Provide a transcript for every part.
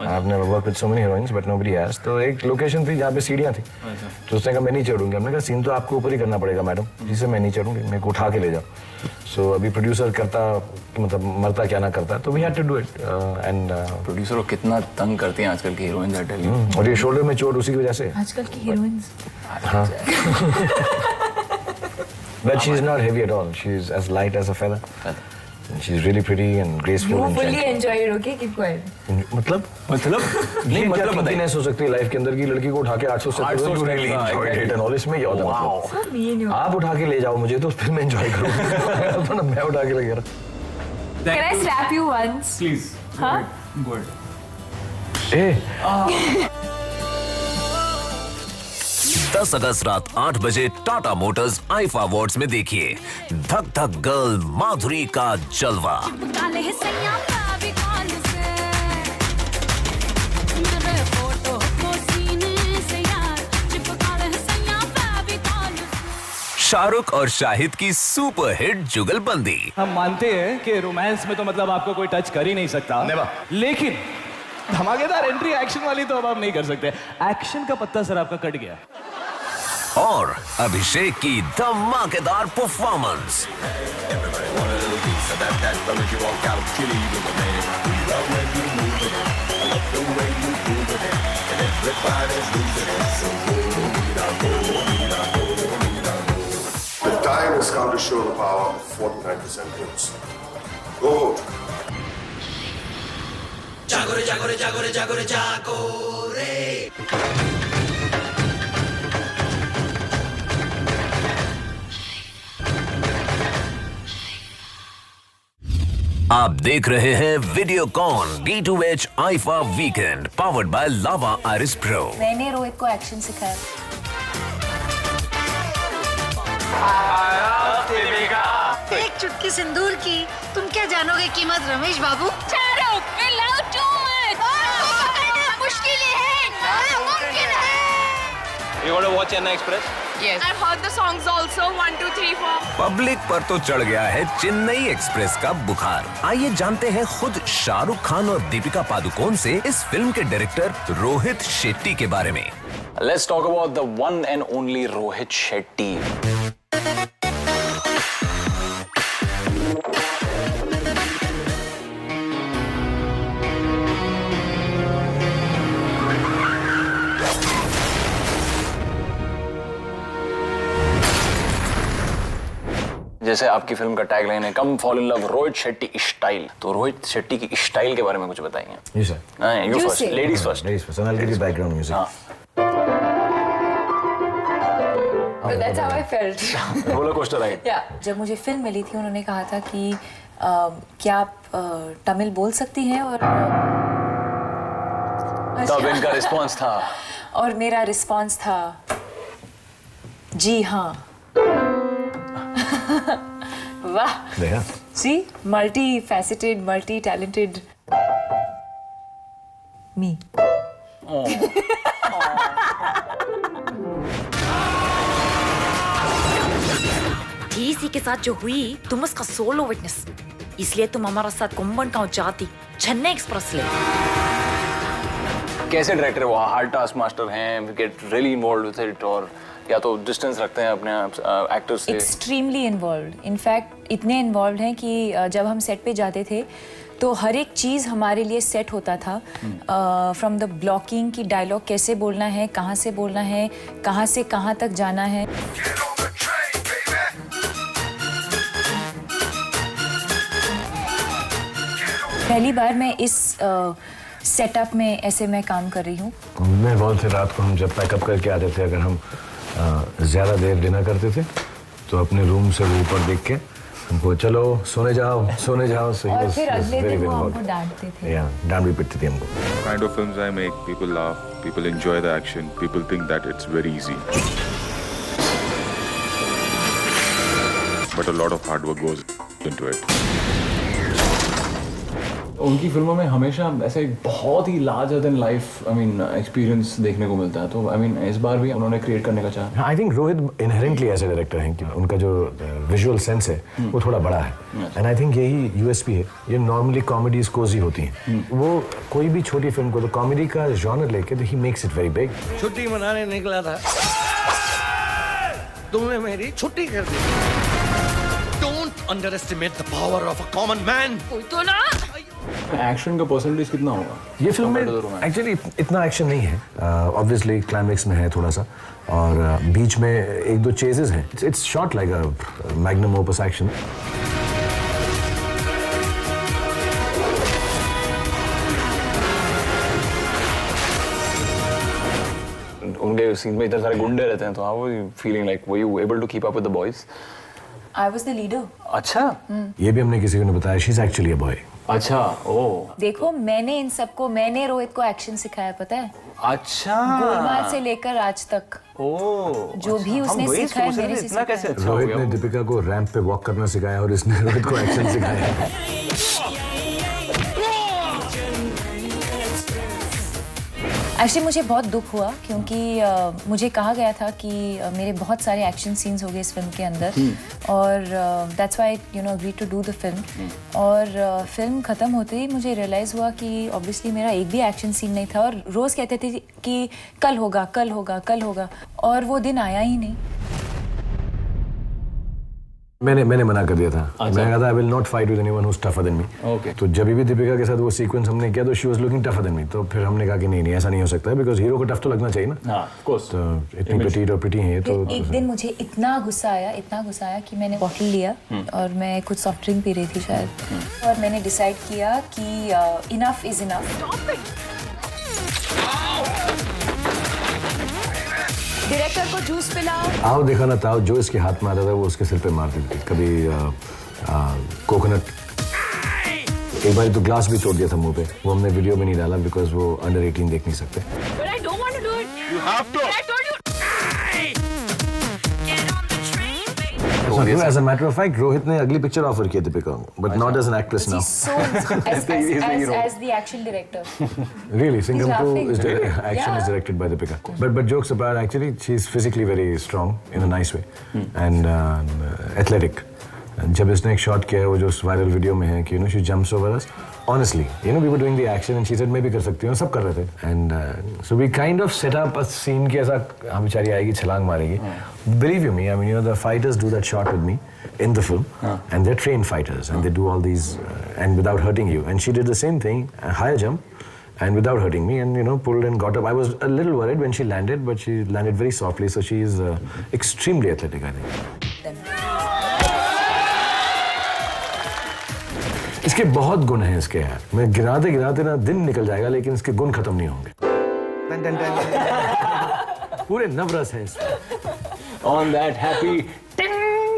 I've never worked with so many heroines, but nobody has. तो एक location थी जहाँ पे सीढ़ियाँ थी, तो उसने कहा मैं नहीं चढ़ूंगी। हमने कहा सीन तो आपको ऊपर ही करना पड़ेगा मैडम, जिसे मैं नहीं चढ़ूंगी, मेरे को उठा के ले जाओ। So अभी प्रोड्यूसर करता मतलब मरता क्या ना करता, तो we had to do it and producer को कितना तंग करती हैं आजकल की हीरोइंस, आई टेल यू। और ये शोल्डर में चोट उसी की वजह से। आजकल की हीरोइंस। हाँ। But she's not heavy at all. She's as light as a feather. And she's really pretty and graceful. You and fully gentle. enjoy it, okay? Keep quiet. मतलब नहीं मतलब बताइए। हो सकती है लाइफ के अंदर की लड़की को उठा के 800 से really enjoyed it and all, इसमें क्या होता है मतलब? So mean you. आप उठा के ले जाओ मुझे तो फिर मैं एंजॉय करूँगा। तो ना मैं उठा के ले गया। Can I slap you once? Please. Huh? Good. ए 10 अगस्त रात 8 बजे टाटा मोटर्स आईफा अवार्ड्स में देखिए धक धक गर्ल माधुरी का जलवा। शाहरुख और शाहिद की सुपरहिट जुगलबंदी। हम मानते हैं कि रोमांस में तो मतलब आपको कोई टच कर ही नहीं सकता, लेकिन धमाकेदार एंट्री एक्शन वाली तो अब आप नहीं कर सकते। एक्शन का पत्ता सर आपका कट गया। और अभिषेक की धमाकेदार performance. The time has come to show the power of 49% votes. Go vote. Jagore, jagore, jagore, jagore, jagore. आप देख रहे हैं Videocon D2H IIFA weekend powered by lava iris pro. मैंने रोहित को एक्शन सिखाया। एक चुटकी सिंदूर की तुम क्या जानोगे कीमत रमेश बाबू। Shahrukh, we love too much. मुश्किल है, नामुमकिन है। You want to watch Chennai Express? Yes. I've heard the songs also 1, 2, 3, 4. Public पर तो चढ़ गया है चेन्नई एक्सप्रेस का बुखार। आइए जानते हैं खुद शाहरुख खान और दीपिका पादुकोण से इस फिल्म के डायरेक्टर रोहित शेट्टी के बारे में। Let's talk about the one and only Rohit Shetty. जैसे आपकी फिल्म का टैगलाइन है come fall in love Rohit Shetty style, तो रोहित शेट्टी की स्टाइल के बारे में कुछ बताइए। You say. You first, ladies first. Ladies first. And I'll give you background music. So that's how I felt. Roller coaster ride. Yeah. जब मुझे फिल्म मिली थी उन्होंने कहा था कि क्या आप तमिल बोल सकती हैं और तब इनका रिस्पांस था और मेरा रिस्पांस था जी हाँ। वाह। देखा? See, multi-faceted, multi-talented me. इसी के साथ जो हुई तुम उसका सोलो विटनेस, इसलिए तुम हमारा साथ कुंभलगांव जाती चेन्नई एक्सप्रेस ले। कैसे डायरेक्टर वो हार्ड टास्क मास्टर हैं, get really involved with it, और या तो डिस्टेंस रखते हैं अपने एक्टर्स से? एक्सट्रीमली इन्वॉल्व, इनफैक्ट इतने इन्वॉल्व हैं कि जब हम सेट पे जाते थे तो हर एक चीज़ हमारे लिए सेट होता था। फ्रॉम द ब्लॉकिंग की डायलॉग कैसे बोलना है, कहाँ से बोलना है, कहाँ से कहाँ तक जाना है। पहली बार मैं इस सेटअप में ऐसे मैं काम कर रही हूँ। मैं बहुत से रात को हम जब पैकअप करके आते थे, अगर हम ज़्यादा देर डिनर करते थे तो अपने रूम से वो ऊपर देख के हमको चलो सोने जाओ सोने जाओ। और फिर अगले दिन वो हमको डांटते थे। डांट भी पिटती थी हमको। Kind of films I make, people laugh, people enjoy the action, people think that it's very easy. But a lot of hard work goes into it. उनकी फिल्मों में हमेशा ऐसे बहुत ही लार्जर देन लाइफ एक्सपीरियंस देखने को मिलता है, तो इस बार भी उन्होंने क्रिएट करने का चाहा। आई थिंक रोहित इनहेरेंटली ऐसे डायरेक्टर हैं कि उनका जो विजुअल सेंस है वो थोड़ा बड़ा है, एंड आई थिंक यही यूएसपी है। ये नॉर्मली कॉमेडीज कोजी होती हैं, वो कोई भी छोटी फिल्म को तो कॉमेडी का जॉनर लेके he makes it very big. छुट्टी मनाने निकला था, तुमने मेरी छुट्टी कर दी। Don't underestimate the power of a common man. कोई तो ना। एक्शन का परसेंटेज कितना होगा ये फिल्म में? एक्चुअली इतना एक्शन नहीं है, ऑब्वियसली क्लाइमेक्स में है थोड़ा सा, और बीच में एक दो चेजेस हैं। It's shot like a magnum opus action. उनके सीन में इतने सारे गुंडे रहते हैं, तो how were you feeling, like were you able to keep up with the boys? I was the leader. अच्छा, ये भी हमने किसी को नहीं बताया, she is actually a boy. अच्छा, ओ देखो मैंने रोहित को एक्शन सिखाया, पता है? अच्छा, गोलमाल से लेकर आज तक ओ जो भी उसने सिखाया मेरे से इतना कैसे अच्छा हो रोहित गया? ने दीपिका को रैंप पे वॉक करना सिखाया और इसने रोहित को एक्शन सिखाया। एक्चुअली मुझे बहुत दुख हुआ क्योंकि मुझे कहा गया था कि मेरे बहुत सारे एक्शन सीन्स हो गए इस फिल्म के अंदर, और that's why agree to do the film. और फिल्म ख़त्म होते ही मुझे रियलाइज़ हुआ कि ऑब्वियसली मेरा एक भी एक्शन सीन नहीं था, और रोज़ कहते थे कि कल होगा कल होगा कल होगा, और वो दिन आया ही नहीं। मैंने मना कर दिया था। मैंने कहा था I will not fight with anyone who is tougher than me. तो जब भी दीपिका के साथ वो सीक्वेंस हमने किया तो she was looking tougher than me, तो फिर हमने कहा कि नहीं ऐसा नहीं हो सकता है, बिकॉज़ हीरो को टफ तो लगना चाहिए ना। ऑफ कोर्स, तो इतनी पेटीट और प्रिटी है। तो एक दिन मुझे इतना गुस्सा आया कि मैंने बॉटल लिया और मैं कुछ सॉफ्ट ड्रिंक पी रही थी शायद, और मैंने डिसाइड किया कि इनफ इज इनफ। डायरेक्टर को जूस पिलाओ। आओ देखा ना ताओ, जो इसके हाथ में आता था वो उसके सिर पे मार देती थी। कभी कोकोनट, एक बार तो ग्लास भी तोड़ दिया था मुंह पे। वो हमने वीडियो में नहीं डाला बिकॉज वो अंडर 18 देख नहीं सकते। But I don't want to do it. You have to. I told you. Get on the train, baby. As a matter of fact Rohit ने अगली पिक्चर ऑफर की दीपिका को, but not as an actress now. So as the action director. Really, Singham laughing. 2 is action is directed by Deepika. But jokes apart, actually she's physically very strong in a nice way and athletic. जब इसने एक shot किया है वो जो viral video में है कि she jumps over us. Honestly, we were doing the action and she said मैं भी कर सकती हूँ, सब कर रहे थे, and so we kind of set up a scene कि ऐसा हाँ बेचारी आएगी छलांग मारेगी. Believe you me, I mean the fighters do that shot with me in the film and they're trained fighters and they do all these and without hurting you, and she did the same thing, high jump and without hurting me, and pulled and got up. I was a little worried when she landed, but she landed very softly, so she is extremely athletic, I think. इसके बहुत गुण हैं इसके यार, मैं गिराते गिराते ना दिन निकल जाएगा लेकिन इसके गुण खत्म नहीं होंगे। पूरे नवरस हैं इसमें। ऑन दैट हैप्पी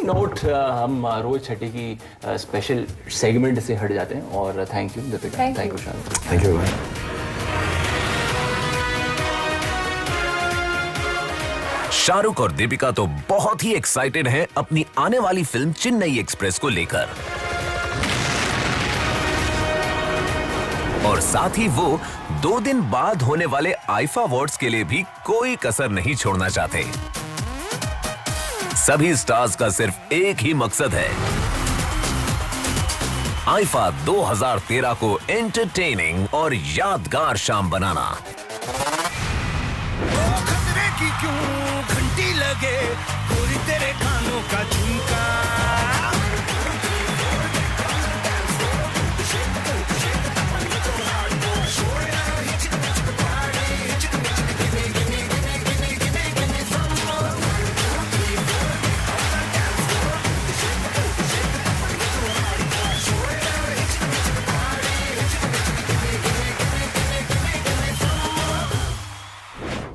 नोट हम रोहित शेट्टी की स्पेशल सेगमेंट से हट जाते हैं, और thank you Deepika, thank you Shahrukh, thank you. Shahrukh और दीपिका तो बहुत ही एक्साइटेड हैं अपनी आने वाली फिल्म चेन्नई एक्सप्रेस को लेकर, और साथ ही वो 2 दिन बाद होने वाले आईफा अवार्ड्स के लिए भी कोई कसर नहीं छोड़ना चाहते। सभी स्टार्स का सिर्फ एक ही मकसद है, आईफा 2013 को एंटरटेनिंग और यादगार शाम बनाना। खतरे की क्यों घंटी लगे, गोरी तेरे कानों का झुमका।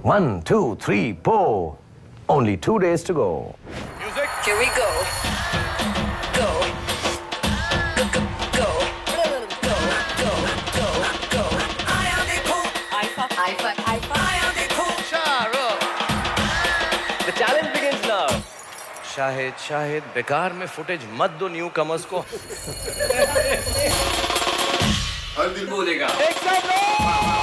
One, 2, 3, 4. Only 2 days to go. Music. Here we go. Go. Go, go, go. Go, go, go, go. Aya dekho. Aifa, Aifa, Aifa. Aya dekho. Shahrukh. The challenge begins now. Shahid बेकार में फुटेज मत दो न्यू कमर्स को। हर दिल बोलेगा। एक साथ लो।